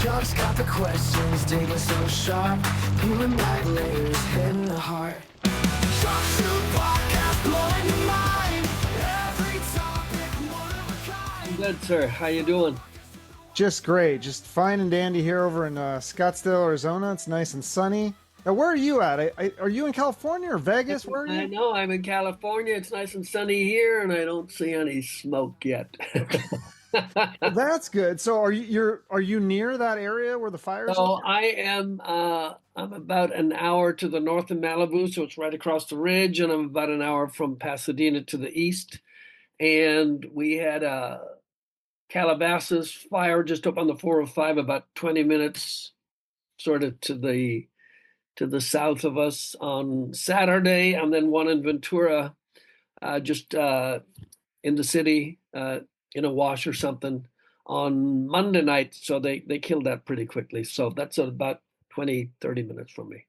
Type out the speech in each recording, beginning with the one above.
Chuck's got the questions, digging so sharp, peeling back layers, hitting the heart. Chuck Shute podcast, blowing your mind. Every topic, one of a kind. Good, sir. How you doing? Just great. Just fine and dandy here over in Scottsdale, Arizona. It's nice and sunny. Now, where are you at? Are you in California or Vegas? Where are I you? know I'm in California. It's nice and sunny here, and I don't see any smoke yet. Well, that's good. So are you near that area where the fires So are? I am. I'm about an hour to the north of Malibu, so it's right across the ridge, and I'm about an hour from Pasadena to the east. And we had a Calabasas fire just up on the 405, about 20 minutes, sort of to the south of us on Saturday, and then one in Ventura, just in the city, in a wash or something on Monday night. So they killed that pretty quickly. So that's about 20, 30 minutes from me.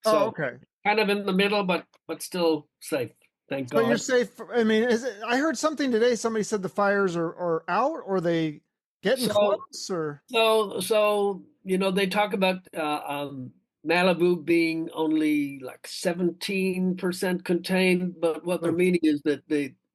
Oh, So okay. kind of in the middle, but still safe. Thank But you're God. safe. I mean, I heard something today. Somebody said the fires are out, or they getting So close, or so they talk about Malibu being only like 17% contained, but what they're oh, meaning is that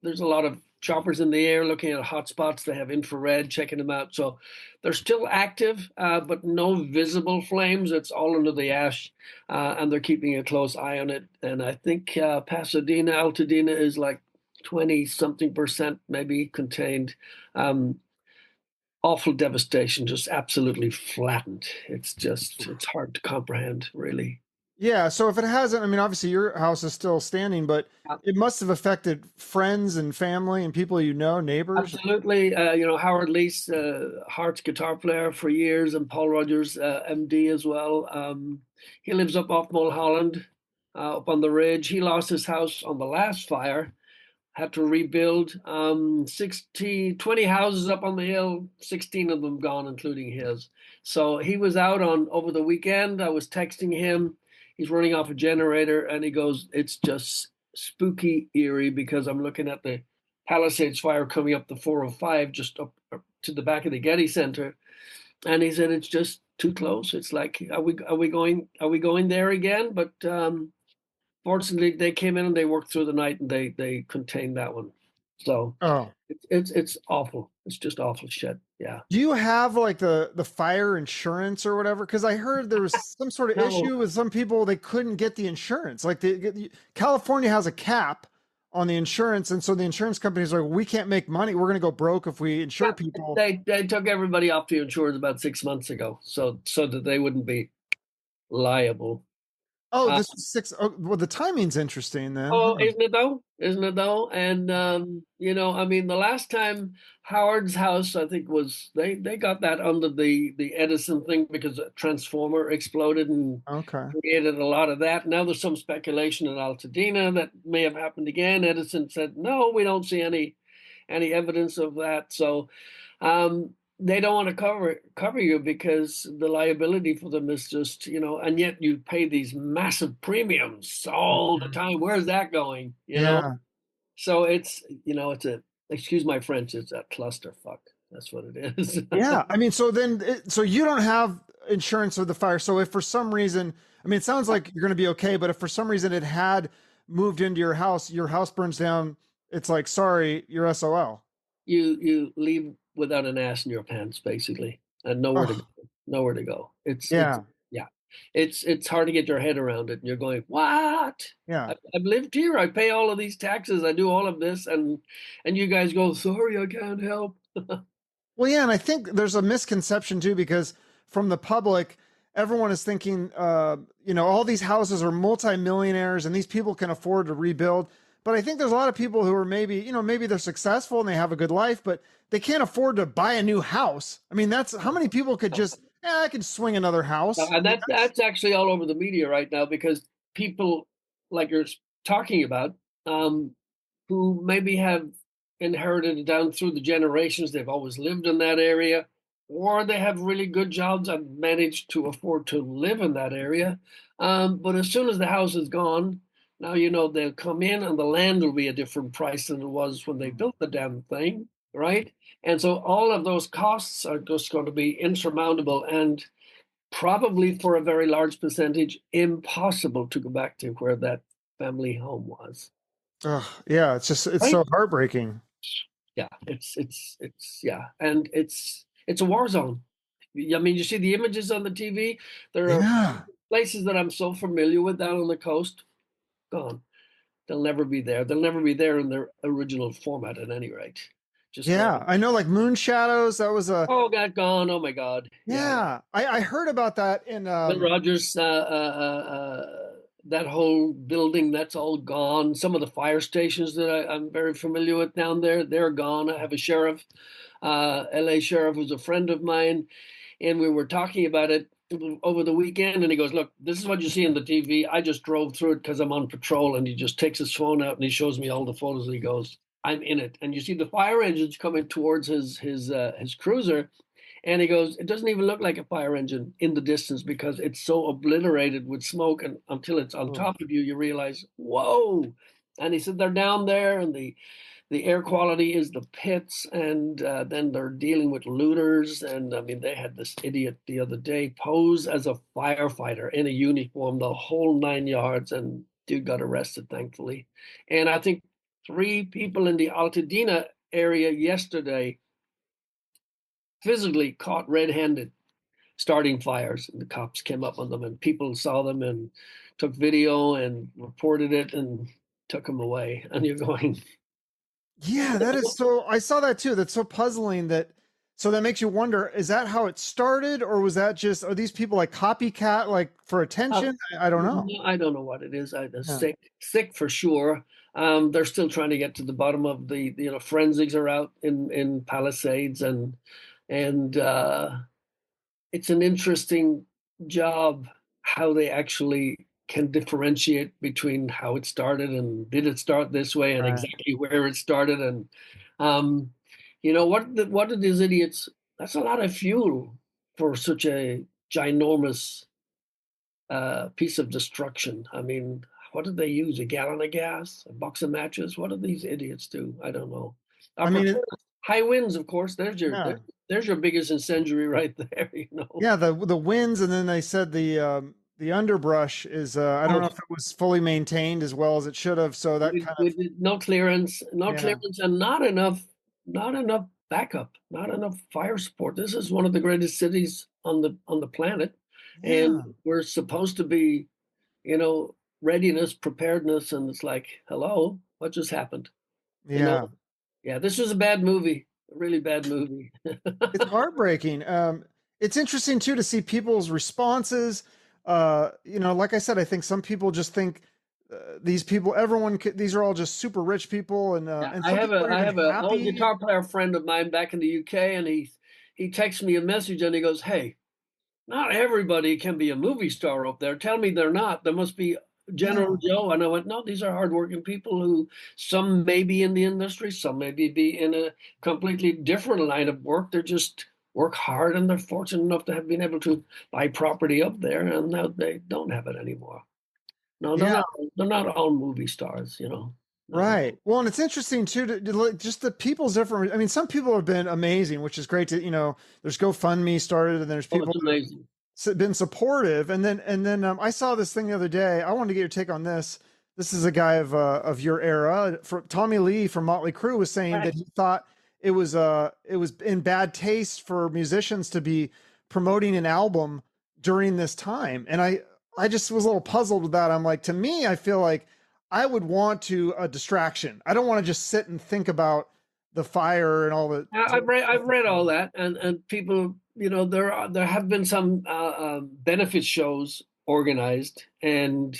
there's a lot of choppers in the air looking at hot spots. They have infrared checking them out, so they're still active, but no visible flames. It's all under the ash, and they're keeping a close eye on it. And I think Pasadena, Altadena is like 20 something percent maybe contained. Um, Awful devastation, just absolutely flattened. It's hard to comprehend, really. yeah. So if it hasn't, I mean, obviously your house is still standing, but Uh, it must have affected friends and family and people neighbors. Absolutely. Howard Leese, Hart's guitar player for years, and Paul Rogers, MD as well. He lives up off Mulholland, up on the ridge. He lost his house on the last fire, had to rebuild 20 houses up on the hill, 16 of them gone, including his. So he was out on over the weekend. I was texting him. He's running off a generator, and he goes, "It's just spooky eerie because I'm looking at the Palisades fire coming up the 405 just up to the back of the Getty Center." And he said, "It's just too close. It's like, are we going there again?" But fortunately, they came in and they worked through the night and they contained that one. So Oh, it's awful. It's just awful shit. Yeah. do you have like the fire insurance or whatever? Because I heard there was some sort of No, issue with some people, they couldn't get the insurance. Like California has a cap on the insurance, and so the insurance companies are like, we can't make money. We're going to go broke if we insure yeah, people. they took everybody off the insurance about 6 months ago, so that they wouldn't be liable. Oh, Uh, this was six. Oh, well, the timing's interesting then, Oh, huh? isn't it though? Isn't it though? And I mean, the last time Howard's house, I think, was they got that under the Edison thing because a transformer exploded and Okay. created a lot of that. Now there's some speculation in Altadena that may have happened again. Edison said, no, we don't see any evidence of that. So they don't want to cover you because the liability for them is just, and yet you pay these massive premiums all the Mhm. time. Where's that going? Yeah. So it's a, excuse my French, it's a clusterfuck. That's what it is. Yeah. I mean, so then, so you don't have insurance with the fire. So if for some reason, I mean, it sounds like you're going to be okay, but if for some reason it had moved into your house burns down, it's like, sorry, you're SOL. You leave without an ass in your pants, basically, and nowhere to go. Oh, Nowhere to go. It's yeah. yeah, it's hard to get your head around it, and you're going, what? Yeah. I've lived here. I pay all of these taxes. I do all of this, and you guys go, sorry, I can't help. Well, yeah, and I think there's a misconception too because from the public, everyone is thinking, all these houses are multimillionaires and these people can afford to rebuild. But I think there's a lot of people who are maybe they're successful and they have a good life, but they can't afford to buy a new house. I mean, that's how many people could just, I could swing another house. I And mean, that's actually all over the media right now because people like you're talking about, who maybe have inherited it down through the generations. They've always lived in that area, or they have really good jobs and managed to afford to live in that area. But as soon as the house is gone, now they'll come in and the land will be a different price than it was when they built the damn thing. right? And so all of those costs are just going to be insurmountable and probably for a very large percentage impossible to go back to where that family home was. Ugh, yeah, it's Right? so heartbreaking. Yeah, it's yeah, and it's a war zone. I mean, you see the images on the TV. There are Yeah. places that I'm so familiar with down on the coast, gone. They'll never be there. They'll never be there in their original format at any rate. Just gone. Yeah. I know like Moon Shadows, that was a Oh, got gone. Oh my God. Yeah. yeah. I heard about that in Bill Rogers, that whole building, that's all gone. Some of the fire stations that I'm very familiar with down there, they're gone. I have a sheriff, LA sheriff, who's a friend of mine, and we were talking about it over the weekend. And he goes, "Look, this is what you see on the TV. I just drove through it because I'm on patrol." And he just takes his phone out and he shows me all the photos. And he goes, "I'm in it." And you see the fire engines coming towards his cruiser. And he goes, "It doesn't even look like a fire engine in the distance because it's so obliterated with smoke. And until it's on top of you, you realize, whoa." And he said, "They're down there, and the air quality is the pits. And then they're dealing with looters. And I mean, they had this idiot the other day pose as a firefighter in a uniform, the whole 9 yards. And dude got arrested, thankfully. And I think 3 people in the Altadena area yesterday physically caught red-handed starting fires, and the cops came up on them, and people saw them and took video and reported it and took them away." And you're going, yeah, that is so I saw that too. That's so puzzling that so that makes you wonder, is that how it started or was that just are these people like copycat like for attention? I don't know. I don't know what it is. I Yeah. sick for sure. They're still trying to get to the bottom of the forensics are out in Palisades, and it's an interesting job how they actually can differentiate between how it started and did it start this way and Right. exactly where it started. And um, what did these idiots? That's a lot of fuel for such a ginormous piece of destruction. I mean, what did they use? A gallon of gas, a box of matches? What did these idiots do? I don't know. I mean, High winds, of course. yeah. There's your biggest incendiary right there. Yeah, the winds and then they said the underbrush is I don't know if it was fully maintained as well as it should have, so that kind of No clearance, yeah. and not enough backup, not enough fire support. This is one of the greatest cities on the planet, and Yeah. we're supposed to be, readiness, preparedness, and it's like, hello, what just happened? Yeah. Yeah, this was a bad movie, a really bad movie. It's heartbreaking. It's interesting too to see people's responses. Like I said, I think some people just think these people, these are all just super rich people, and Yeah, and I some have people are I even have a old happy. guitar player friend of mine back in the UK, and he texts me a message and he goes, "Hey, not everybody can be a movie star up there. Tell me they're not. There must be Yeah, General Joe." And I went, "No, these are hardworking people who some may be in the industry, some maybe be in a completely different line of work. They're just work hard and they're fortunate enough to have been able to buy property up there, and now they don't have it anymore. No, yeah, they're not all movie stars. No. right. Well, and it's interesting too to look just the people's different. I mean, some people have been amazing, which is great to There's GoFundMe started, and there's Oh, people it's amazing. been supportive. And then I saw this thing the other day. I wanted to get your take on this. This is a guy of your era. Tommy Lee from Motley Crue was saying that he thought it was in bad taste for musicians to be promoting an album during this time. And I just was a little puzzled with that. I'm like, to me, I feel like I would want a distraction. I don't want to just sit and think about the fire and all the I've read all that, and people, there have been some benefit shows organized, and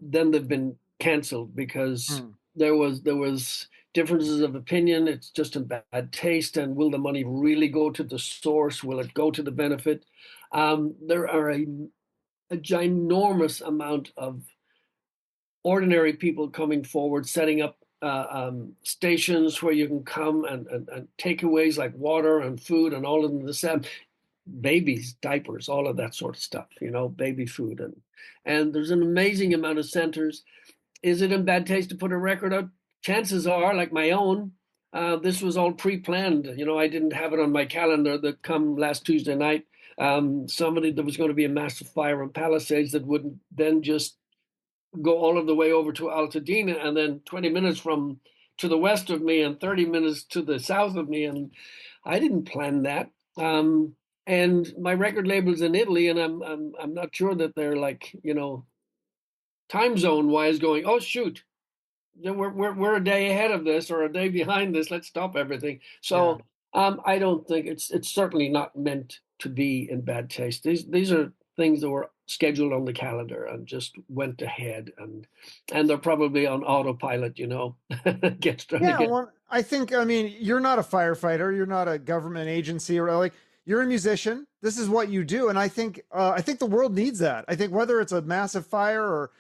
then they've been canceled because Hmm. there was differences of opinion. It's just in bad taste, and will the money really go to the source? Will it go to the benefit? There are a ginormous amount of ordinary people coming forward, setting up stations where you can come and takeaways like water and food and all of the same, babies, diapers, all of that sort of stuff, baby food. And there's an amazing amount of centers. Is it in bad taste to put a record out? Chances are, like my own, This was all pre-planned. I didn't have it on my calendar that come last Tuesday night. There was going to be a massive fire in Palisades that would then just go all of the way over to Altadena, and then 20 minutes from to the west of me and 30 minutes to the south of me. And I didn't plan that. And my record label's in Italy, and I'm not sure that they're like, time zone wise going, oh shoot, we're a day ahead of this or a day behind this. Let's stop everything. Yeah. So I don't think it's certainly not meant to be in bad taste. These are things that were scheduled on the calendar and just went ahead, and they're probably on autopilot. Get trying to Yeah, get. well, I mean, you're not a firefighter, you're not a government agency, or like you're a musician. This is what you do, and I think the world needs that. I think whether it's a massive fire or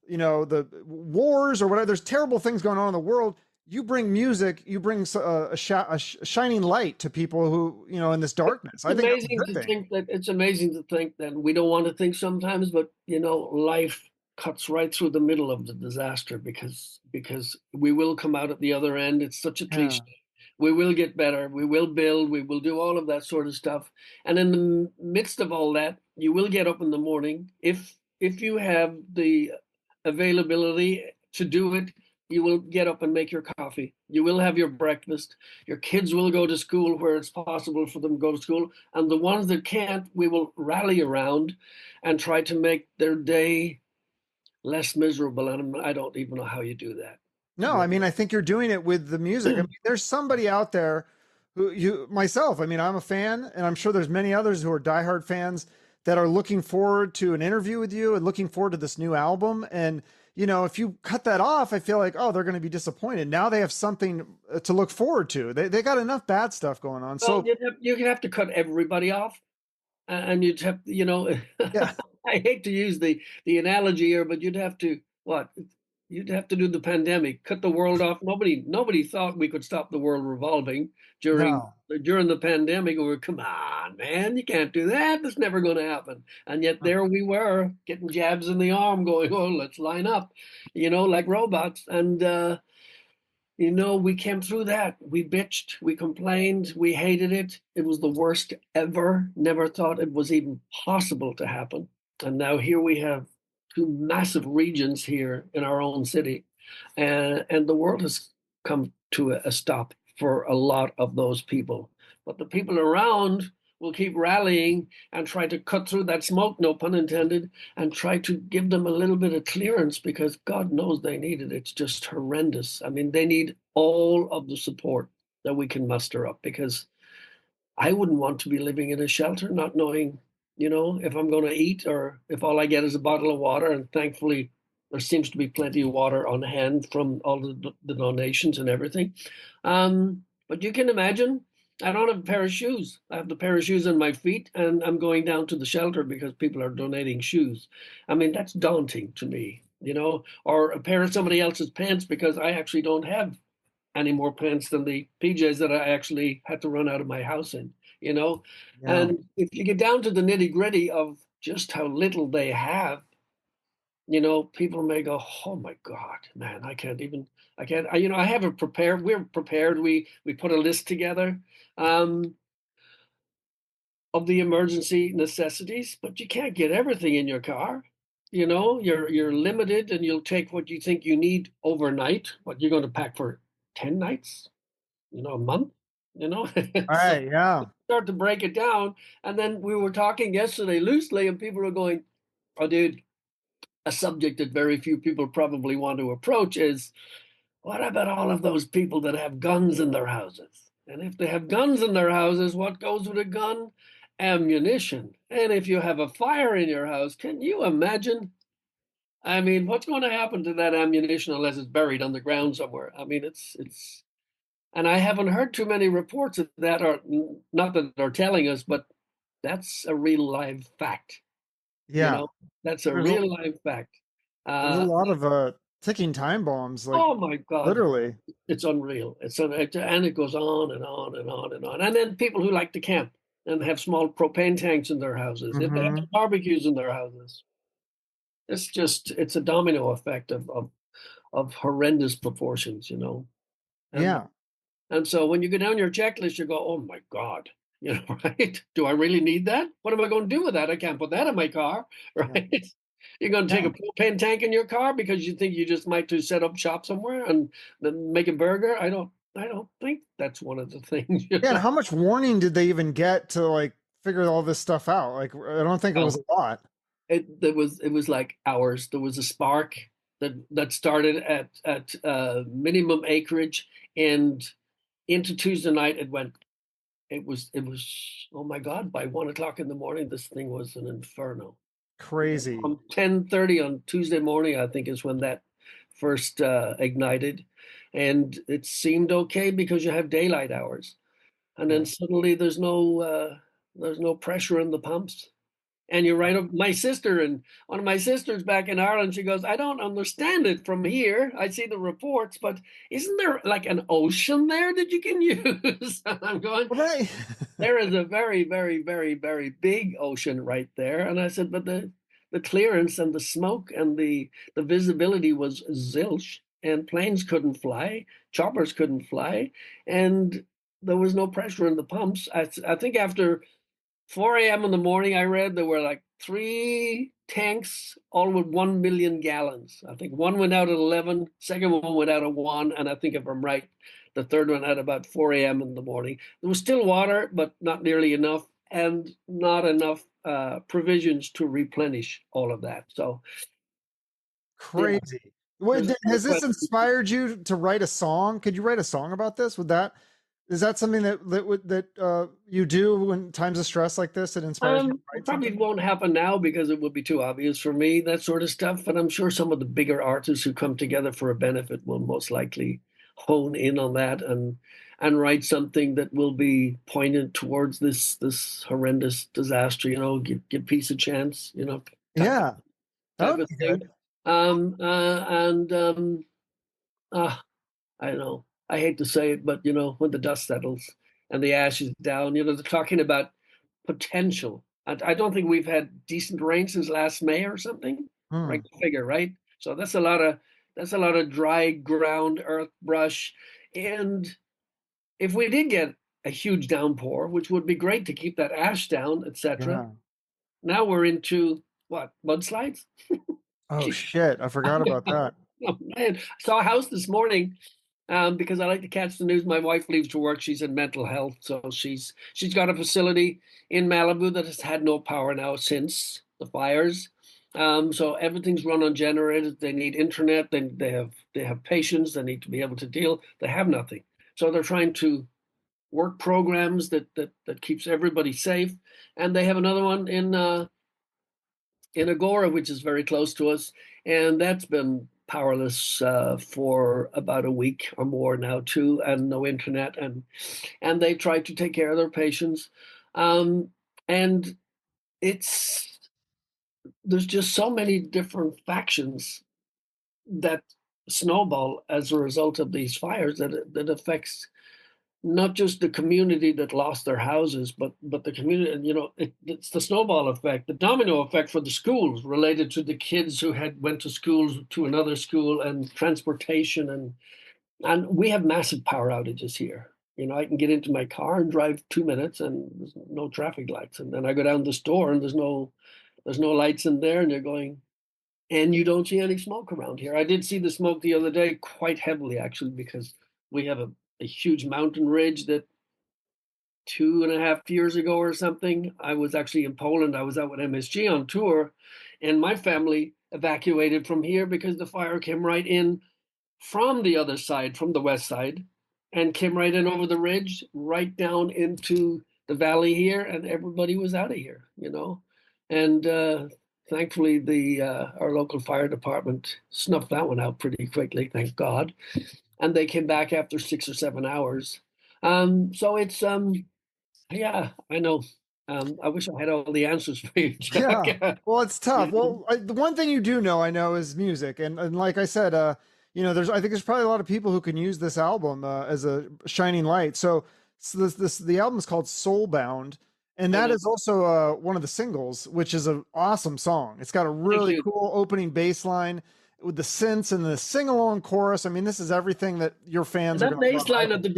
the wars or whatever, there's terrible things going on in the world. You bring music, you bring a shining light to people who in this darkness. I think that's a good thing. It's amazing to think that we don't want to think sometimes, but life cuts right through the middle of the disaster because we will come out at the other end. It's such a Yeah. cliche. We will get better. We will build. We will do all of that sort of stuff. And in the midst of all that, you will get up in the morning if you have the availability to do it. You will get up and make your coffee. You will have your breakfast. Your kids will go to school where it's possible for them to go to school. And the ones that can't, we will rally around and try to make their day less miserable. And I don't even know how you do that. No, I mean, I think you're doing it with the music. I mean, there's somebody out there myself, I mean, I'm a fan, and I'm sure there's many others who are diehard fans that are looking forward to an interview with you and looking forward to this new album. And, if you cut that off, I feel like, oh, they're going to be disappointed. Now they have something to look forward to. They got enough bad stuff going on. Well, So, you'd have to cut everybody off, and you'd have, yeah. I hate to use the analogy here, but you'd have to what? You'd have to do the pandemic, cut the world off. Nobody thought we could stop the world revolving during No. during the pandemic. We were, come on, man, you can't do that. That's never going to happen. And yet there we were, getting jabs in the arm, going, oh, let's line up, like robots. And we came through that. We bitched, we complained, we hated it. It was the worst ever. Never thought it was even possible to happen. And now here we have two massive regions here in our own city. And the world has come to a stop for a lot of those people. But the people around will keep rallying and try to cut through that smoke, no pun intended, and try to give them a little bit of clearance because God knows they need it. It's just horrendous. I mean, they need all of the support that we can muster up because I wouldn't want to be living in a shelter not knowing, if I'm going to eat or if all I get is a bottle of water. And thankfully, there seems to be plenty of water on hand from all the donations and everything. But you can imagine, I don't have a pair of shoes. I have the pair of shoes on my feet, and I'm going down to the shelter because people are donating shoes. I mean, that's daunting to me, or a pair of somebody else's pants because I actually don't have any more pants than the PJs that I actually had to run out of my house in, Yeah. And if you get down to the nitty gritty of just how little they have, people may go, oh my God, man, I can't, I have it prepared. We're prepared. We put a list together of the emergency necessities, but you can't get everything in your car. You're limited and you'll take what you think you need overnight, what you're going to pack for 10 nights, a month, All so right. Yeah. start to break it down. And then we were talking yesterday loosely and people are going, oh, dude, a subject that very few people probably want to approach is what about all of those people that have guns in their houses? And if they have guns in their houses, what goes with a gun? Ammunition. And if you have a fire in your house, can you imagine? I mean, what's going to happen to that ammunition unless it's buried underground somewhere? I mean, it's, and I haven't heard too many reports of that, are not that they're telling us, but that's a real live fact. Yeah. That's a There's a, real life fact. there's a lot of ticking time bombs, like Oh my God, literally. it's unreal. And it goes on and on and on and on. And then people who like to camp and have small propane tanks in their houses, if they have Hmm. barbecues in their houses, it's a domino effect of horrendous proportions, And Yeah. And so when you go down your checklist, you go, oh my God, right? Do I really need that? What am I going to do with that? I can't put that in my car, right? Yeah. You're going to take a propane tank in your car because you think you just might to set up shop somewhere and then make a burger. I don't think that's one of the things. Yeah, and how much warning did they even get to like figure all this stuff out? Like, I don't think it was a lot. It was like hours. There was a spark that started at minimum acreage, and into Tuesday night it went. It was oh my God! By 1 o'clock in the morning, this thing was an inferno. Crazy. 10:30 on Tuesday morning, I think, is when that first ignited, and it seemed okay because you have daylight hours, and then suddenly there's no pressure in the pumps. And you're right. My sister and one of my sisters back in Ireland, she goes, I don't understand it from here. I see the reports, but isn't there like an ocean there that you can use? I'm going, right. There is a very, very, very, very big ocean right there. And I said, but the clearance and the smoke and the visibility was zilch, and planes couldn't fly, choppers couldn't fly, and there was no pressure in the pumps. I think after 4 a.m. in the morning, I read there were like 3 tanks, all with 1 million gallons. I think one went out at 11, second one went out at 1, and I think if I'm right, the third one at about 4 a.m. in the morning. There was still water, but not nearly enough, and not enough provisions to replenish all of that. So crazy. Yeah. What, has this inspired you to write a song? Could you write a song about this? Is that something that you do when times of stress like this? It inspires you to write probably something? Won't happen now because it would be too obvious for me, that sort of stuff. But I'm sure some of the bigger artists who come together for a benefit will most likely hone in on that and write something that will be pointed towards this horrendous disaster. Give peace a chance. Yeah, type of thing. Good. I know. I hate to say it, but when the dust settles and the ash is down, they're talking about potential. I don't think we've had decent rain since last May or something. Right figure, right? So that's a lot of dry ground, earth brush, and if we did get a huge downpour, which would be great to keep that ash down, etc. Now we're into what, mudslides? Oh shit! I forgot about that. Oh man, I saw a house this morning. Because I like to catch the news. My wife leaves to work. She's in mental health, so she's got a facility in Malibu that has had no power now since the fires. So everything's run on generators. They need internet. They have patients. They need to be able to deal. They have nothing. So they're trying to work programs that keeps everybody safe. And they have another one in Agora, which is very close to us, and that's been powerless for about a week or more now too, and no internet, and they try to take care of their patients, and there's just so many different factions that snowball as a result of these fires that affects not just the community that lost their houses, but the community. It's the snowball effect, the domino effect for the schools related to the kids who went to schools to another school, and transportation, and we have massive power outages here. I can get into my car and drive 2 minutes, and there's no traffic lights, and then I go down the store and there's no lights in there, and you're going, and you don't see any smoke around here. I did see the smoke the other day, quite heavily actually, because we have a huge mountain ridge that 2.5 years ago or something, I was actually in Poland. I was out with MSG on tour, and my family evacuated from here because the fire came right in from the other side, from the west side, and came right in over the ridge, right down into the valley here, and everybody was out of here, And thankfully, our local fire department snuffed that one out pretty quickly, thank God. And they came back after 6 or 7 hours. So it's yeah, I know. I wish I had all the answers for you, Chuck. Yeah. Well, it's tough. Well, the one thing you do know, I know, is music, and like I said, I think there's probably a lot of people who can use this album as a shining light. So the album is called Soulbound, and that is also one of the singles, which is an awesome song. It's got a really cool opening bass line, with the synths and the sing along chorus. I mean, this is everything that your fans are That going to bass love. line at the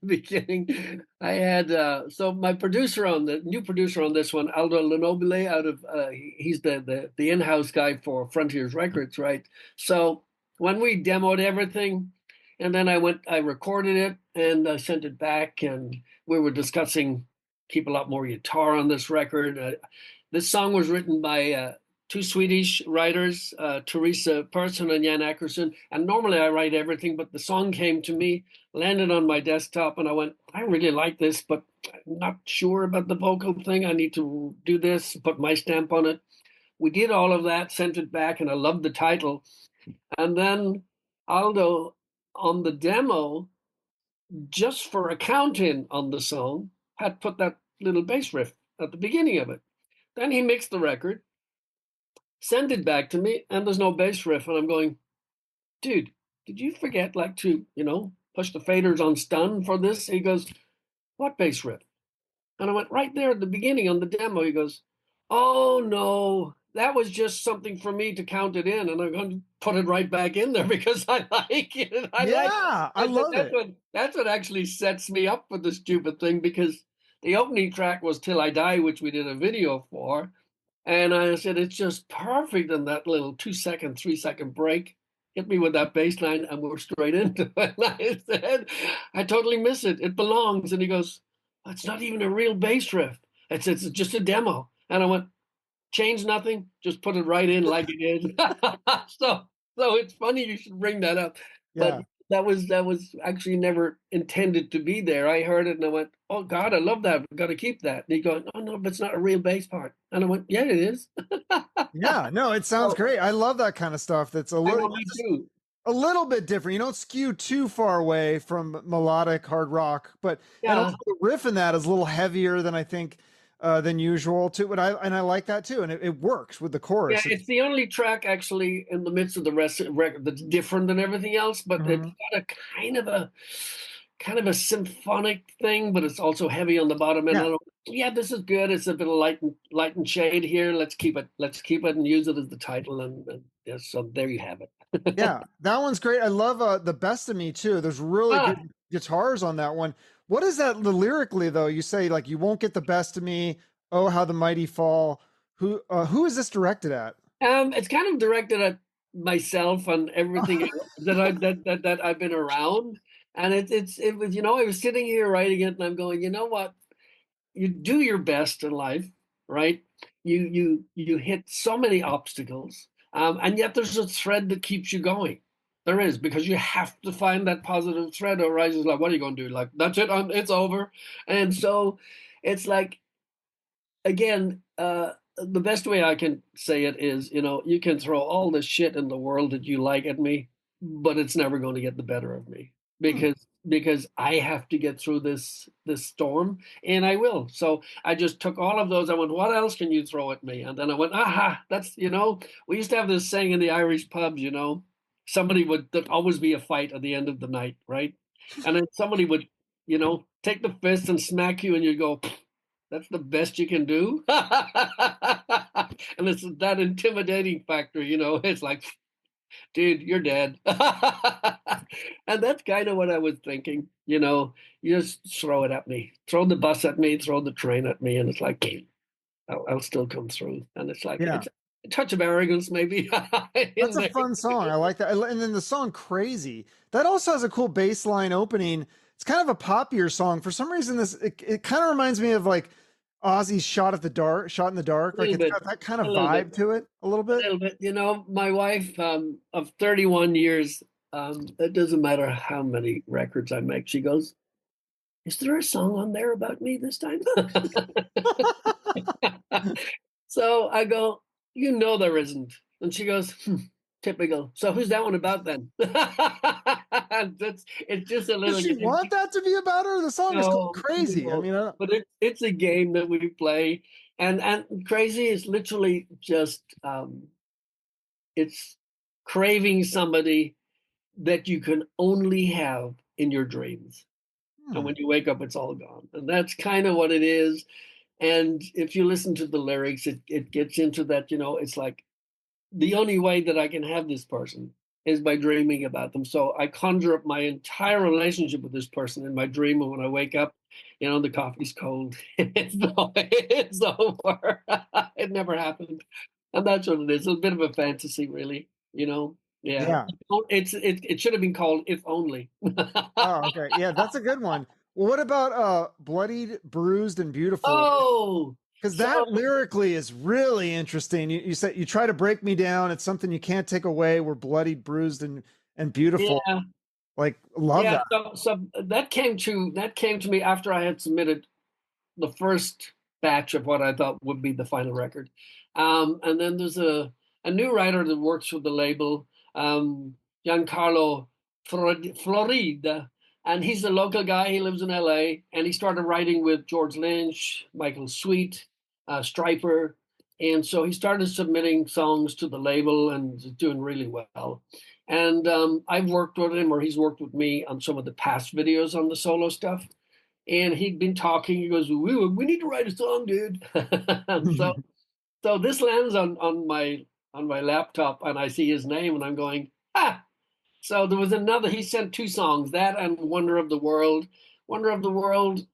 beginning, I had so my producer on the new producer on this one, Aldo Lenobile, out of he's the in-house guy for Frontiers Records, right? So when we demoed everything, and then I recorded it and I sent it back, and we were discussing keep a lot more guitar on this record. This song was written by two Swedish writers, Teresa Persson and Jan Ackerson. And normally I write everything, but the song came to me, landed on my desktop, and I went, I really like this, but I'm not sure about the vocal thing. I need to do this, put my stamp on it. We did all of that, sent it back, and I loved the title. And then Aldo on the demo, just for accounting on the song, had put that little bass riff at the beginning of it. Then he mixed the record, sent it back to me, and there's no bass riff. And I'm going, dude, did you forget like to, push the faders on stun for this? He goes, what bass riff? And I went right there at the beginning on the demo. He goes, oh no, that was just something for me to count it in. And I'm going to put it right back in there because I like it. I love it. That's what actually sets me up for the stupid thing, because the opening track was Till I Die, which we did a video for. And I said, it's just perfect in that little 2-second, 3-second break. Hit me with that bass line and we're straight into it. And I said, I totally miss it. It belongs. And he goes, it's not even a real bass riff. It's just a demo. And I went, change nothing, just put it right in like it is. So it's funny you should bring that up. Yeah. But that was actually never intended to be there. I heard it and I went, oh God, I love that. We've got to keep that. And he goes, oh no, but it's not a real bass part. And I went, yeah, it is. Yeah, no, it sounds great. I love that kind of stuff. That's a little, Me too. a little bit different. You don't skew too far away from melodic hard rock, but and also the riff in that is a little heavier than I think than usual too. But I like that too, and it works with the chorus. Yeah, it's the only track actually in the midst of the rest of the record that's different than everything else, but it's got a kind of a symphonic thing, but it's also heavy on the bottom end. Yeah, this is good. It's a bit of light and shade here. Let's keep it and use it as the title, and yeah, so there you have it. Yeah, that one's great. I love The Best of Me too. There's really good guitars on that one. What is that lyrically though? You say like you won't get the best of me. Oh, how the mighty fall. Who is this directed at? It's kind of directed at myself and everything that I've been around. And it was, I was sitting here writing it and I'm going, you know what? You do your best in life, right? You hit so many obstacles. And yet there's a thread that keeps you going. There is, because you have to find that positive thread, or else it's like, what are you going to do? Like, that's it, it's over. And so it's like, again, the best way I can say it is, you can throw all the shit in the world that you like at me, but it's never going to get the better of me because I have to get through this storm, and I will. So I just took all of those. I went, what else can you throw at me? And then I went, aha, that's, we used to have this saying in the Irish pubs, there'd always be a fight at the end of the night, right? And then somebody would, take the fist and smack you, and you'd go, that's the best you can do. And it's that intimidating factor, it's like, dude, you're dead. And that's kind of what I was thinking, you just throw it at me, throw the bus at me, throw the train at me, and it's like, I'll still come through. And it's like, it's a touch of arrogance, maybe. That's a fun song. I like that. And then the song Crazy, that also has a cool bass line opening. It's kind of a poppier song. For some reason, it kind of reminds me of like Ozzy's Shot in the Dark. Like it's got that kind of vibe to it a little bit. A little bit. My wife of 31 years, it doesn't matter how many records I make, she goes, is there a song on there about me this time? So I go, there isn't. And she goes, typical. So who's that one about then? It's just a little. Does she want that to be about her? The song is called Crazy. No. I mean, but it's a game that we play, and Crazy is literally just it's craving somebody that you can only have in your dreams, and when you wake up, it's all gone. And that's kind of what it is. And if you listen to the lyrics, it gets into that. It's like, the only way that I can have this person is by dreaming about them. So I conjure up my entire relationship with this person in my dream, and when I wake up, the coffee's cold. It's over. It never happened, and that's what it is. It's a bit of a fantasy, really. Yeah. Yeah. It should have been called If Only. Oh, okay. Yeah, that's a good one. Well, what about Bloodied, Bruised, and Beautiful? Oh, Because so that lyrically is really interesting. You said you try to break me down. It's something you can't take away. We're bloodied, bruised, and beautiful. yeah, Like, love yeah. that. So that came to me after I had submitted the first batch of what I thought would be the final record. And then there's a new writer that works with the label, Giancarlo Florida, and he's a local guy. He lives in LA, and he started writing with George Lynch, Michael Sweet, Stryper. And so he started submitting songs to the label and doing really well. And I've worked with him, or he's worked with me on some of the past videos on the solo stuff, and he'd been talking. He goes, "We need to write a song, dude." And so this lands on my laptop, and I see his name, and I'm going, ah. So there was another. He sent two songs, that and Wonder of the World. Wonder of the World,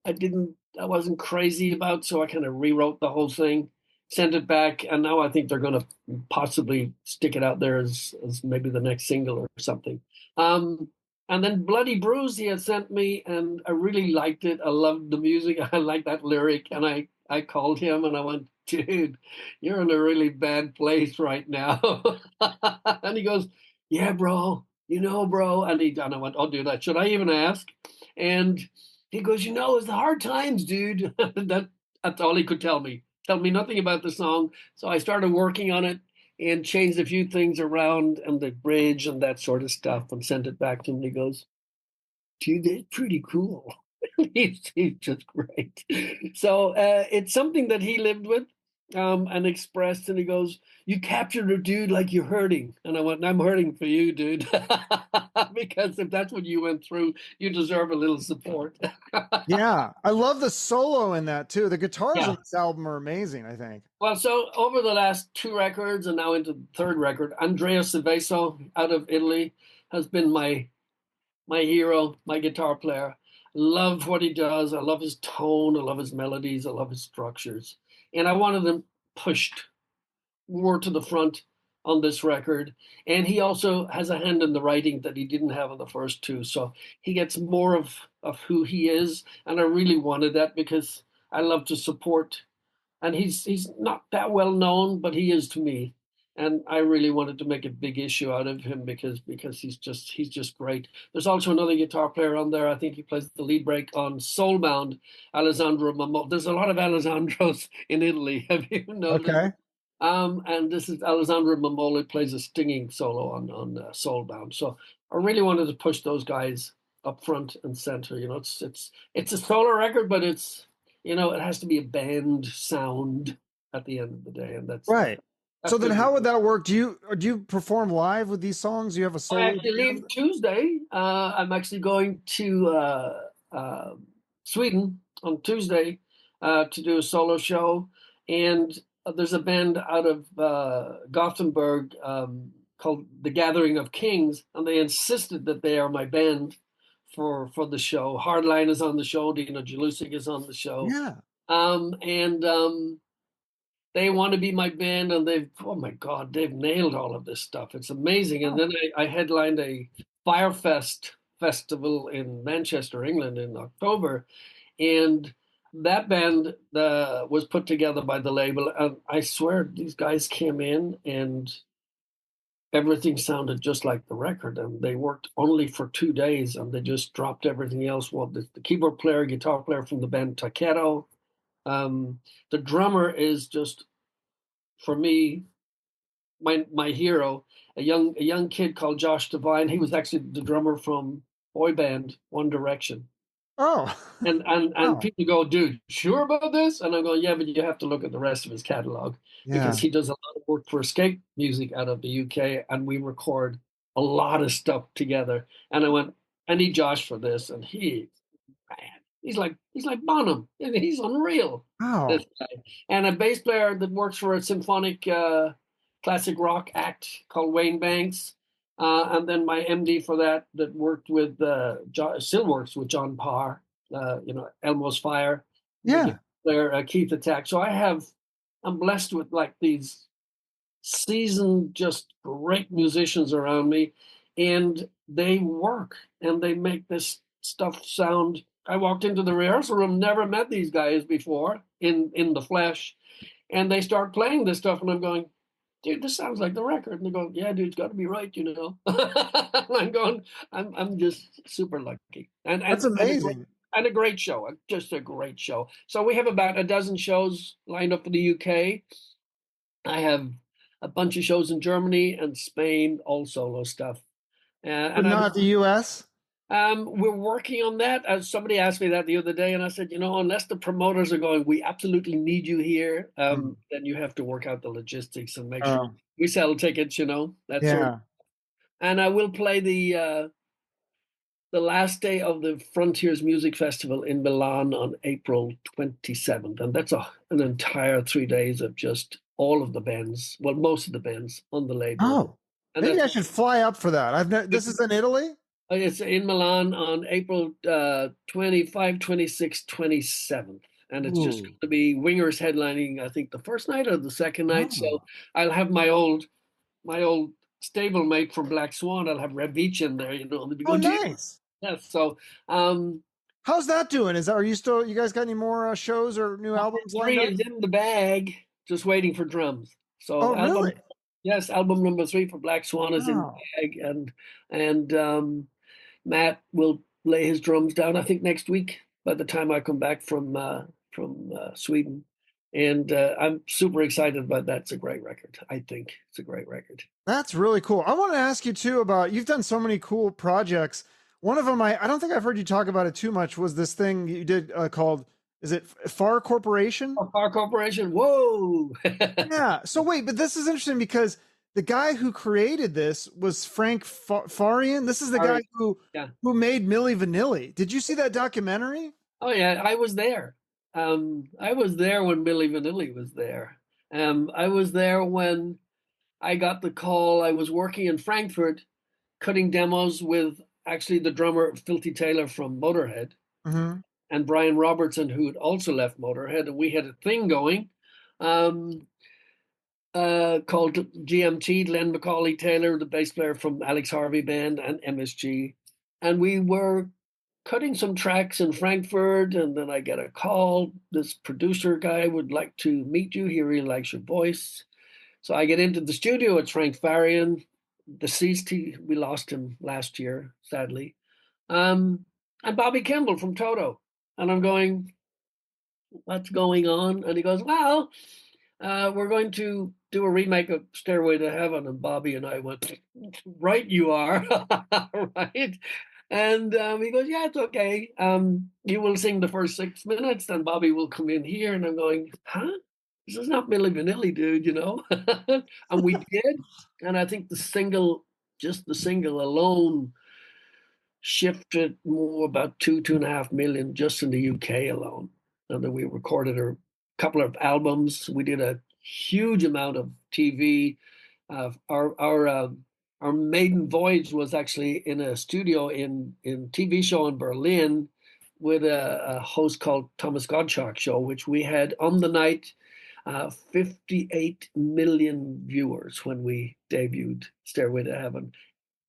I wasn't crazy about, so I kind of rewrote the whole thing, sent it back, and now I think they're going to possibly stick it out there as maybe the next single or something. Um, and then Bloody Bruise he had sent me, and I really liked it. I loved the music. I liked that lyric, and I called him and I went, dude, you're in a really bad place right now. And he goes, yeah, bro, bro. And I went, oh, dude, should I even ask? And he goes, it's the hard times, dude. That's all he could tell me. Tell me nothing about the song. So I started working on it and changed a few things around and the bridge and that sort of stuff and sent it back to him. And he goes, dude, that's pretty cool. He's just great. So it's something that he lived with and expressed. And he goes, you captured a dude like you're hurting. And I went, I'm hurting for you, dude. Because if that's what you went through, you deserve a little support. Yeah, I love the solo in that too. The guitars Yeah. on this album are amazing, I think. Well, so over the last two records and now into the third record, Andrea Ceveso out of Italy has been my hero, my guitar player. Love what he does. I love his tone. I love his melodies. I love his structures. And I wanted them pushed more to the front on this record. And he also has a hand in the writing that he didn't have on the first two. So he gets more of who he is. And I really wanted that because I love to support. And he's not that well known, but he is to me. And I really wanted to make a big issue out of him because he's just great. There's also another guitar player on there. I think he plays the lead break on Soulbound, Alessandro Mammo. There's a lot of Alessandros in Italy. Have you noticed? Okay. And this is Alessandro Mamoli plays a stinging solo on Soulbound. So I really wanted to push those guys up front and center. It's a solo record, but it has to be a band sound at the end of the day, and that's Right. So then good. how would that work? Do you perform live with these songs? Do you have a I solo actually leave band? Tuesday. I'm actually going to Sweden on Tuesday to do a solo show, and there's a band out of Gothenburg called The Gathering of Kings, and they insisted that they are my band for the show. Hardline is on the show. Dino Jalusic is on the show. Yeah. And they want to be my band, and oh my God, they've nailed all of this stuff. It's amazing. And then I headlined a Firefest festival in Manchester, England in October, and that band was put together by the label. And I swear these guys came in and everything sounded just like the record, and they worked only for 2 days and they just dropped everything else. Well, the keyboard player, guitar player from the band Takedo, the drummer is just, for me, my hero. A young kid called Josh Devine. He was actually the drummer from boy band One Direction. Oh. And Wow. people go, dude, sure about this? And I'm going, yeah, but you have to look at the rest of his catalog Yeah. because he does a lot of work for Escape Music out of the UK, and we record a lot of stuff together. And I went, I need Josh for this, and man, he's like Bonham, and he's unreal. Wow. This guy. And a bass player that works for a symphonic classic rock act called Wayne Banks. And then my MD for that worked with still works with John Parr, Elmo's Fire, the Yeah. guitar player Keith Attack. So I'm blessed with like these seasoned, just great musicians around me, and they work and they make this stuff sound. I walked into the rehearsal room, never met these guys before in the flesh, and they start playing this stuff, and I'm going, dude, this sounds like the record. And they go, yeah, dude, it's got to be right, you know. And I'm going, I'm just super lucky, That's amazing. and a great show, just a great show. So we have about a dozen shows lined up for the UK. I have a bunch of shows in Germany and Spain, all solo stuff. But And not the US? we're working on that. Somebody asked me that the other day, and I said, unless the promoters are going, we absolutely need you here, Mm. then you have to work out the logistics and make sure Oh, we sell tickets, that sort of. yeah. And I will play the last day of the Frontiers Music Festival in Milan on April 27th. And that's an entire 3 days of just all of the bands, well, most of the bands on the label. Oh, And maybe I that's should fly up for that. This is in Italy? it's in Milan on April 25, 26, 27th. And it's just Ooh. going to be Wingers headlining, I think, the first night or the second night. So Oh. I'll have my old stablemate from Black Swan. I'll have Revich in there, and they'll be Oh, going, nice. yes. So How's that doing? You guys got any more shows or new number albums lined three up? is in the bag, just waiting for drums. So Oh, really? album number 3 for Black Swan is in the Wow. bag, and Matt will lay his drums down, I think, next week by the time I come back from Sweden. And I'm super excited about that. It's a great record. I think it's a great record. That's really cool. I want to ask you too about, you've done so many cool projects. One of them, I don't think I've heard you talk about it too much, was this thing you did called, is it Far Corporation? Far Corporation. Whoa. Yeah. So wait, but this is interesting because the guy who created this was Frank Farian. This is the guy Yeah. who made Milli Vanilli. Did you see that documentary? Oh yeah, I was there. I was there when Milli Vanilli was there. I was there when I got the call. I was working in Frankfurt, cutting demos with actually the drummer Filthy Taylor from Motorhead Mm-hmm. and Brian Robertson, who had also left Motorhead, and we had a thing going called GMT, Glenn McAuley Taylor, the bass player from Alex Harvey Band, and MSG, and we were cutting some tracks in Frankfurt, and then I get a call. This producer guy would like to meet you. He really likes your voice. So I get into the studio. It's Frank Farian, deceased. We lost him last year, sadly. And Bobby Kimball from Toto. And I'm going, what's going on? And he goes, well, we're going to do a remake of Stairway to Heaven. And Bobby and I went, right, you are. Right. And he goes, yeah, it's okay. You will sing the first 6 minutes, then Bobby will come in here. And I'm going, huh? This is not Milli Vanilli, dude, And we did. And I think just the single alone shifted more about 2.5 million just in the UK alone. And then we recorded a couple of albums. We did a huge amount of TV. Our maiden voyage was actually in a studio in TV show in Berlin with a host called Thomas Gottschalk Show, which we had on the night 58 million viewers when we debuted Stairway to Heaven.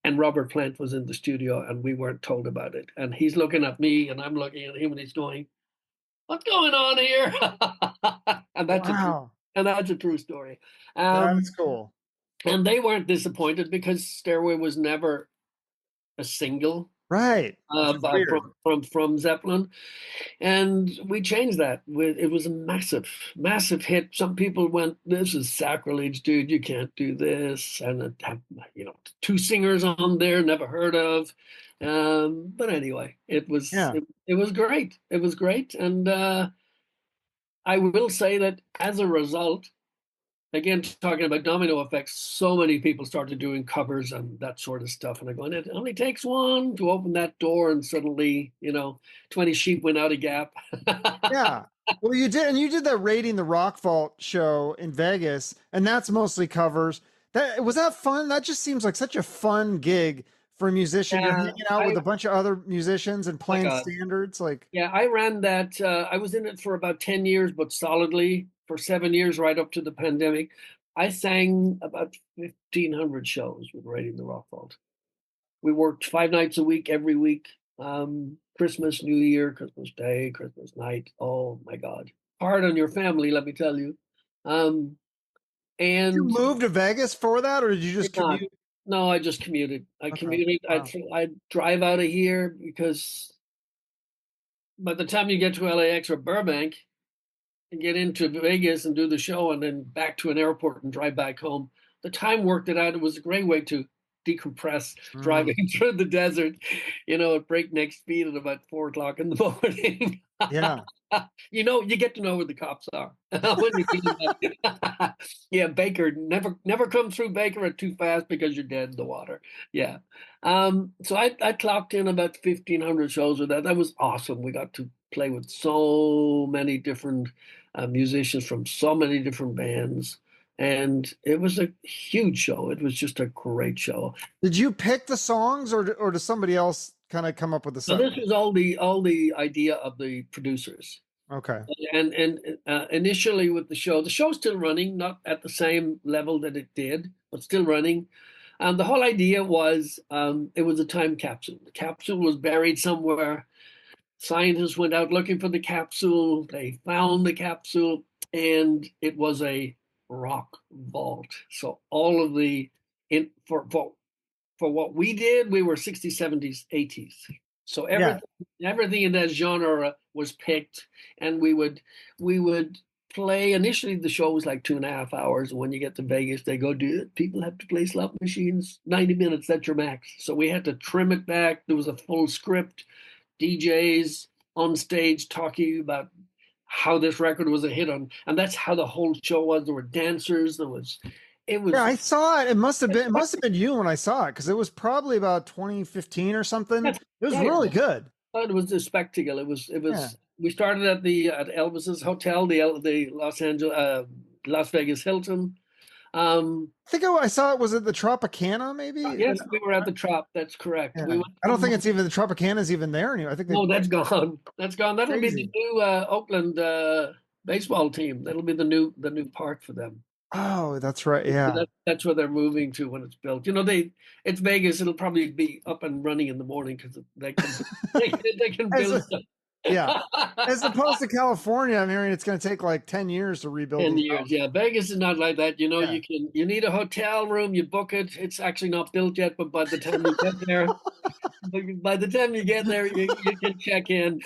And Robert Plant was in the studio, and we weren't told about it. And he's looking at me, and I'm looking at him, and he's going, "What's going on here?" and that's a true story. That's cool. And they weren't disappointed because Stairway was never a single, right? From Zeppelin, and we changed that. It was a massive hit. Some people went, "This is sacrilege, dude! You can't do this." And two singers on there, never heard of. But anyway, it was great. It was great, and I will say that as a result, again, talking about domino effects, so many people started doing covers and that sort of stuff. And I'm going, it only takes one to open that door, and suddenly, 20 sheep went out a gap. Yeah. Well, you did, and you did that Raiding the Rock Vault show in Vegas, and that's mostly covers. That was that fun? That just seems like such a fun gig for a musician. You're Yeah, hanging out with a bunch of other musicians and my playing God. standards. Like, Yeah, I ran that. I was in it for about 10 years, but solidly for 7 years, right up to the pandemic. I sang about 1,500 shows with Raiding the Rock Vault. We worked 5 nights a week, every week. Christmas, New Year, Christmas Day, Christmas night. Oh my God. Hard on your family, let me tell you. Um, you and moved to Vegas for that, or did you just did not. commute? No, I just commuted. I Okay. commuted. Wow. I'd drive out of here because by the time you get to LAX or Burbank and get into Vegas and do the show and then back to an airport and drive back home, the time worked it out. It was a great way to decompress Mm, driving through the desert, at breakneck speed at about 4 o'clock in the morning. yeah. You get to know where the cops are when you do that. Yeah, Baker, never come through Baker at too fast because you're dead in the water. Yeah. So I clocked in about 1,500 shows with that. That was awesome. We got to play with so many different musicians from so many different bands. And it was a huge show. It was just a great show. Did you pick the songs, or does somebody else kind of come up with the So set this list? was all the idea of the producers. Okay. And initially with the show's still running, not at the same level that it did, but still running. And the whole idea was it was a time capsule. The capsule was buried somewhere. Scientists went out looking for the capsule. They found the capsule, and it was a rock vault. So all of the in for what we did, we were 60s, 70s, 80s. So Yeah. everything in that genre was picked, and we would play. Initially, the show was like 2.5 hours. And when you get to Vegas, they go, "Do people have to play slot machines? 90 minutes, that's your max." So we had to trim it back. There was a full script, DJs on stage talking about how this record was a hit on, and that's how the whole show was. There were dancers. It Yeah, was I saw it. It must have been you when I saw it, because it was probably about 2015 or something. yeah, It was yeah, really yeah. good. It was a spectacle. It Yeah. was. We started at Elvis's hotel, the Las Vegas Hilton. Um, I think I saw it was at the Tropicana, maybe. yes, we were at the Trop. That's correct. We Yeah. went I don't think from it's even the Tropicana's even there anymore. I think they no, that's gone. That's gone. That'll be the crazy. new Oakland baseball team. That'll be the new park for them. Oh, that's right. Yeah. That's where they're moving to when it's built. It's Vegas. It'll probably be up and running in the morning because they can As build a, yeah. As opposed to California, I'm hearing it's going to take like 10 years to rebuild 10 these years. houses. Yeah, Vegas is not like that. Yeah. You need a hotel room, you book it. It's actually not built yet, but by the time you get there, you can check in.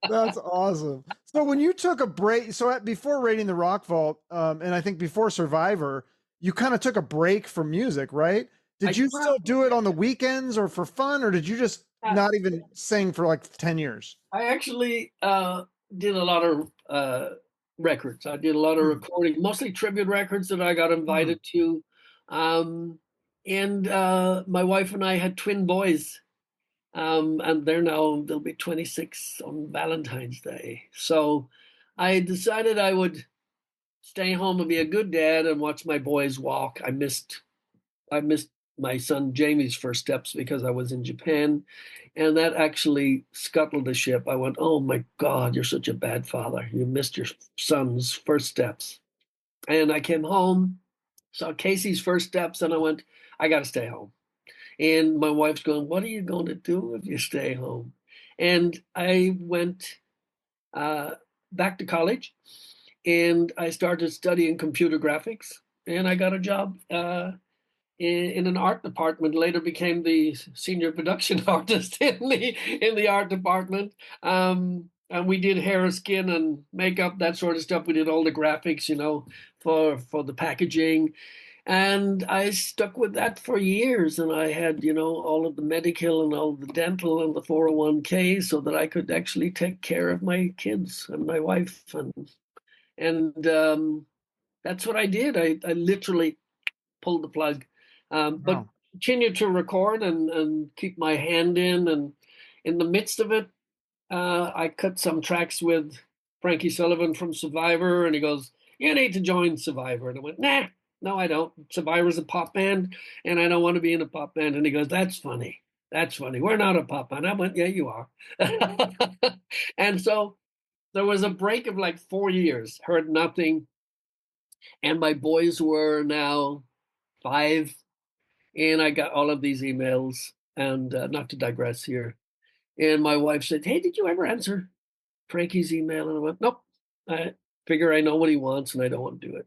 That's awesome. So when you took a break, before Raiding the Rock Vault, and I think before Survivor, you kind of took a break from music, right? I Did you well, still do it on the weekends or for fun, or did you just not even sing for like 10 years? I actually did a lot of records. I did a lot of Hmm. recording, mostly tribute records that I got Hmm. invited to. Um, and my wife and I had twin boys, and they'll be 26 on Valentine's Day. So I decided I would stay home and be a good dad and watch my boys walk. I missed my son Jamie's first steps because I was in Japan, and that actually scuttled the ship. I went, "Oh my God, you're such a bad father. You missed your son's first steps." And I came home, saw Casey's first steps, and I went, "I got to stay home." And my wife's going, "What are you going to do if you stay home?" And I went uh, back to college, and I started studying computer graphics, and I got a job in an art department. Later became the senior production artist in the art department. And we did hair, skin, and makeup, that sort of stuff. We did all the graphics, for the packaging. And I stuck with that for years. And I had, all of the medical and all the dental and the 401k so that I could actually take care of my kids and my wife. And that's what I did. I literally pulled the plug, but Wow. continued to record and keep my hand in. And in the midst of it, I cut some tracks with Frankie Sullivan from Survivor, and he goes, "You need to join Survivor." And I went, "Nah, no, I don't. Survivor's a pop band, and I don't want to be in a pop band." And he goes, "That's funny. That's funny. We're not a pop band." I went, "Yeah, you are." And so there was a break of like 4 years, heard nothing. And my boys were now 5, and I got all of these emails. And not to digress here. And my wife said, "Hey, did you ever answer Frankie's email?" And I went, "Nope. I figure I know what he wants and I don't want to do it."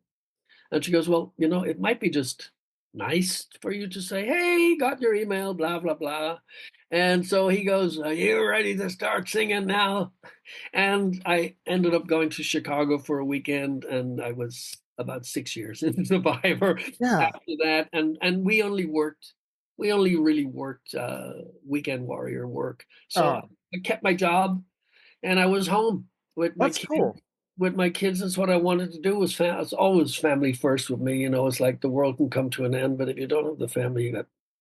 And she goes, "Well, it might be just nice for you to say, 'Hey, got your email, blah, blah, blah.'" And so he goes, "Are you ready to start singing now?" And I ended up going to Chicago for a weekend, and I was about 6 years in Survivor Yeah. after that. And we only really worked weekend warrior work. So Oh, I kept my job, and I was home with my that's kids. cool. With my kids, that's what I wanted to do. It's always family first with me. It's like the world can come to an end, but if you don't have the family,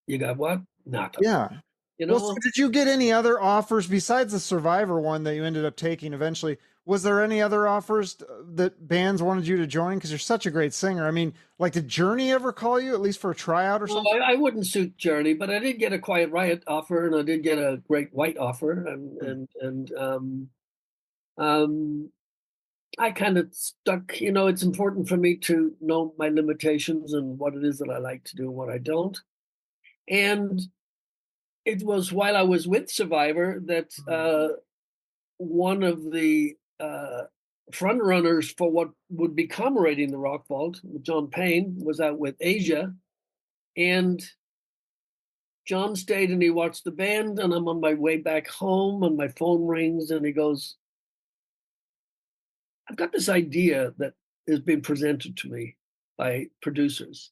you got what? Nothing. Yeah. You Well, so know. did you get any other offers besides the Survivor one that you ended up taking eventually? Was there any other offers that bands wanted you to join? Because you're such a great singer. I mean, like, did Journey ever call you at least for a tryout or No, something? I wouldn't suit Journey, but I did get a Quiet Riot offer, and I did get a Great White offer, Hmm. and um, I kind of stuck. It's important for me to know my limitations and what it is that I like to do and what I don't. And it was while I was with Survivor that one of the front runners for what would become Raiding the Rock Vault, John Payne, was out with Asia, and John stayed and he watched the band, and I'm on my way back home, and my phone rings, and he goes, "I've got this idea that has been presented to me by producers."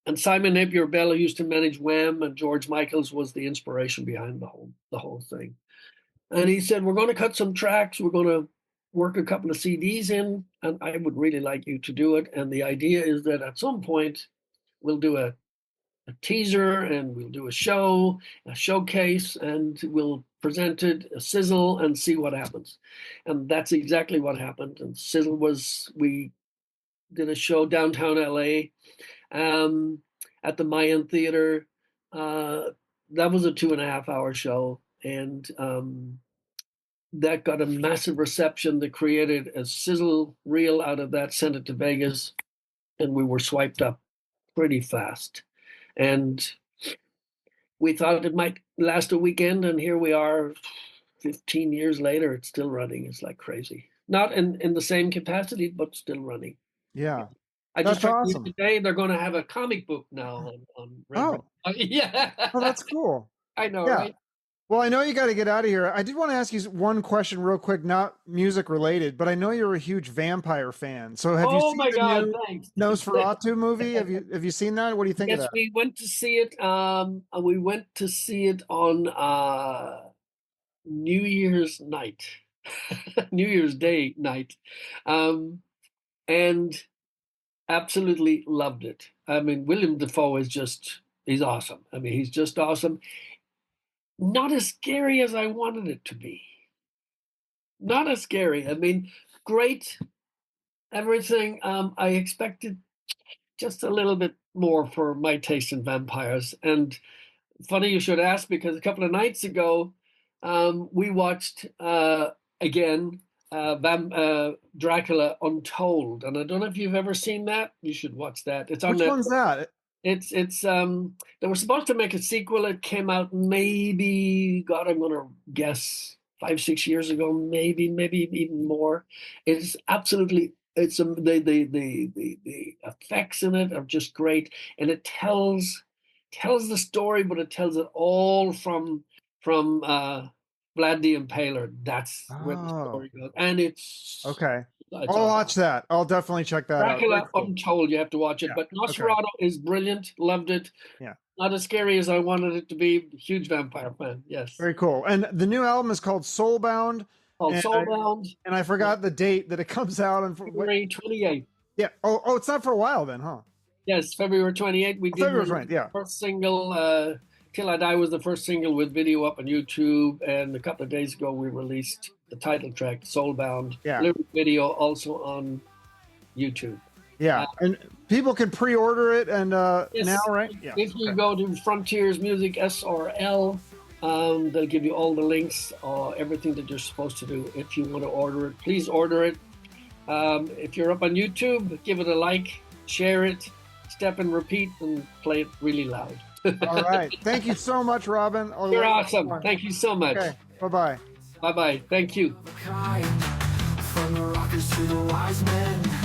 And Simon Napier Bell, who used to manage Wham, and George Michaels was the inspiration behind the whole thing. And he said, "We're going to cut some tracks. We're going to work a couple of CDs in, and I would really like you to do it. And the idea is that at some point, we'll do a teaser, and we'll do a showcase, and we'll present it, a sizzle, and see what happens." And that's exactly what happened. And sizzle we did a show downtown LA, um, at the Mayan Theater. Uh, that was a 2.5 hour show. And that got a massive reception that created a sizzle reel out of that, sent it to Vegas, and we were swiped up pretty fast. And we thought it might last a weekend, and here we are 15 years later. It's still running. It's like crazy. Not in the same capacity, but still running. Yeah. I just That's heard you awesome. today they're going to have a comic book now on Red Rock. Oh, Yeah, oh, that's cool. I know, Yeah. right? Well, I know you got to get out of here. I did want to ask you one question real quick, not music related, but I know you're a huge vampire fan. So have you Oh seen my the God, new thanks. Nosferatu movie? Have you seen that? What do you think of Yes, that? we went to see it. We went to see it on New Year's night, New Year's Day night, um, and absolutely loved it. I mean, William Defoe he's awesome. I mean, he's just awesome. Not as scary as I wanted it to be. Not as scary. I mean, great, everything. I expected just a little bit more for my taste in vampires. And funny you should ask, because a couple of nights ago, we watched again Dracula Untold, and I don't know if you've ever seen that. You should watch that. It's on Which one's Netflix. that? It's they were supposed to make a sequel. It came out maybe, God, I'm gonna guess 5 6 years ago, maybe even more. It's absolutely it's the effects in it are just great, and it tells the story, but it tells it all from Vlad the Impaler. That's where the Oh, story goes, and okay. it's I'll awesome. watch that. I'll definitely check that out. Very Dracula cool. Untold, you have to watch it. Yeah. But Okay. Nosferatu is brilliant. Loved it. Yeah. Not as scary as I wanted it to be. Huge vampire fan. Yes. Very cool. And the new album is called Soulbound, Called and Soulbound, I forgot the date that it comes out. And what? February 28th. Yeah. Oh, it's not for a while then, huh? Yes, February 28th. We did February release 20th, yeah. the first single. Till I Die was the first single with video up on YouTube, and a couple of days ago we released the title track, Soulbound. Yeah. Lyric video also on YouTube. Yeah, and people can pre-order it and Yes, now, right? Yeah. If you Okay. go to Frontiers Music SRL, they'll give you all the links, everything that you're supposed to do. If you want to order it, please order it. If you're up on YouTube, give it a like, share it, step and repeat, and play it really loud. All right. Thank you so much, Robin. You're awesome. Thank you so much. Okay. Bye-bye. Bye-bye. Thank you. Kind, from the rockers to the wise men.